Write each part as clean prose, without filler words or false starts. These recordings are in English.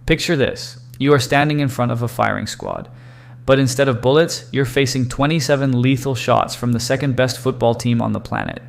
Picture this. You are standing in front of a firing squad. But instead of bullets, you're facing 27 lethal shots from the second best football team on the planet.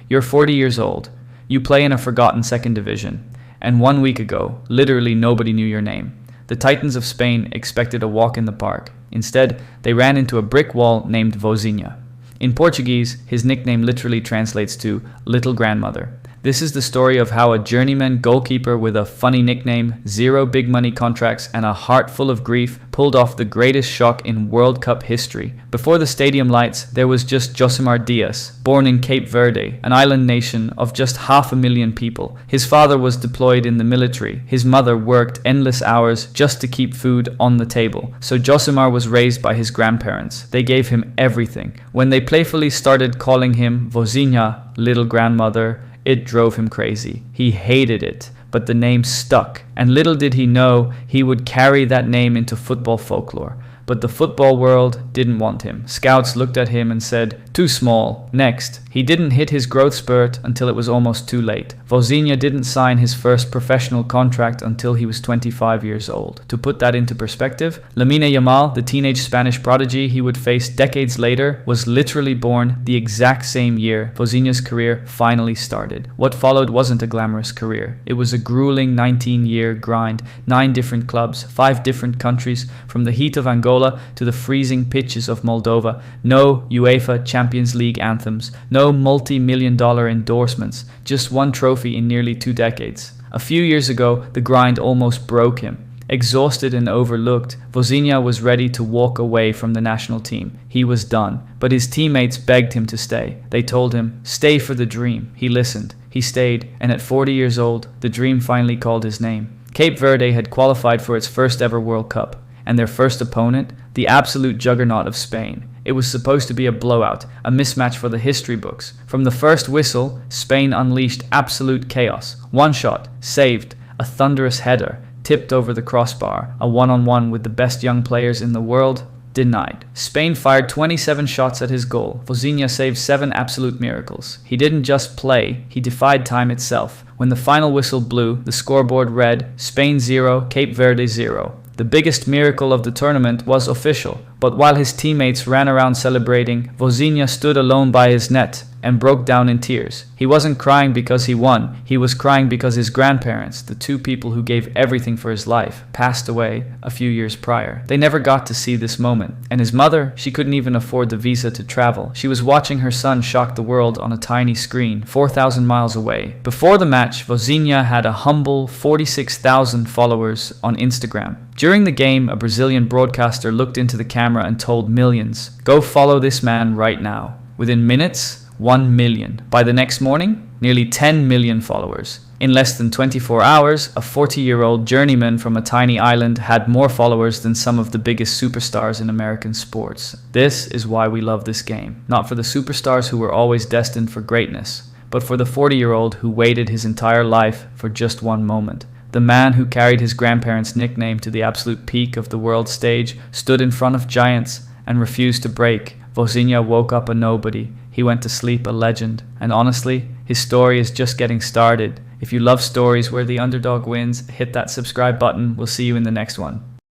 You're 40 years old. You play in a forgotten second division. And 1 week ago, literally nobody knew your name. The Titans of Spain expected a walk in the park. Instead, they ran into a brick wall named Vozinha. In Portuguese, his nickname literally translates to Little Grandmother. This is the story of how a journeyman goalkeeper with a funny nickname, 0 big money contracts, and a heart full of grief pulled off the greatest shock in World Cup history. Before the stadium lights, there was just Josimar Dias, born in Cape Verde, an island nation of just 500,000 people. His father was deployed in the military. His mother worked endless hours just to keep food on the table. So Josimar was raised by his grandparents. They gave him everything. When they playfully started calling him Vozinha, Little Grandmother, it drove him crazy. He hated it, but the name stuck, and little did he know he would carry that name into football folklore. But the football world didn't want him. Scouts looked at him and said, "Too small, next." He didn't hit his growth spurt until it was almost too late. Vozinha didn't sign his first professional contract until he was 25 years old. To put that into perspective, Lamine Yamal, the teenage Spanish prodigy he would face decades later, was literally born the exact same year Vozinha's career finally started. What followed wasn't a glamorous career. It was a grueling 19-year grind, 9 different clubs, 5 different countries, from the heat of Angola to the freezing pitches of Moldova. No UEFA Champions League anthems, no multi-million-dollar endorsements, just 1 trophy in nearly 2 decades. A few years ago, the grind almost broke him. Exhausted and overlooked, Vozinha was ready to walk away from the national team. He was done, but his teammates begged him to stay. They told him, "Stay for the dream." He listened. He stayed, and at 40 years old, the dream finally called his name. Cape Verde had qualified for its first ever World Cup, and their first opponent, the absolute juggernaut of Spain. It was supposed to be a blowout, a mismatch for the history books. From the first whistle, Spain unleashed absolute chaos. 1 shot, saved, a thunderous header, tipped over the crossbar, a one-on-one with the best young players in the world, denied. Spain fired 27 shots at his goal. Vozinha saved 7 absolute miracles. He didn't just play, he defied time itself. When the final whistle blew, the scoreboard read, Spain 0, Cape Verde 0. The biggest miracle of the tournament was official, but while his teammates ran around celebrating, Vozinha stood alone by his net and broke down in tears. He wasn't crying because he won, he was crying because his grandparents, the 2 people who gave everything for his life, passed away a few years prior. They never got to see this moment. And his mother, she couldn't even afford the visa to travel. She was watching her son shock the world on a tiny screen, 4,000 miles away. Before the match, Vozinha had a humble 46,000 followers on Instagram. During the game, a Brazilian broadcaster looked into the camera and told millions, "Go follow this man right now." Within minutes, 1 million. By the next morning, nearly 10 million followers. In less than 24 hours, a 40-year-old journeyman from a tiny island had more followers than some of the biggest superstars in American sports. This is why we love this game. Not for the superstars who were always destined for greatness, but for the 40-year-old who waited his entire life for just 1 moment. The man who carried his grandparents' nickname to the absolute peak of the world stage stood in front of giants and refused to break. Vozinha woke up a nobody. He went to sleep a legend. And honestly, his story is just getting started. If you love stories where the underdog wins, hit that subscribe button. We'll see you in the next one.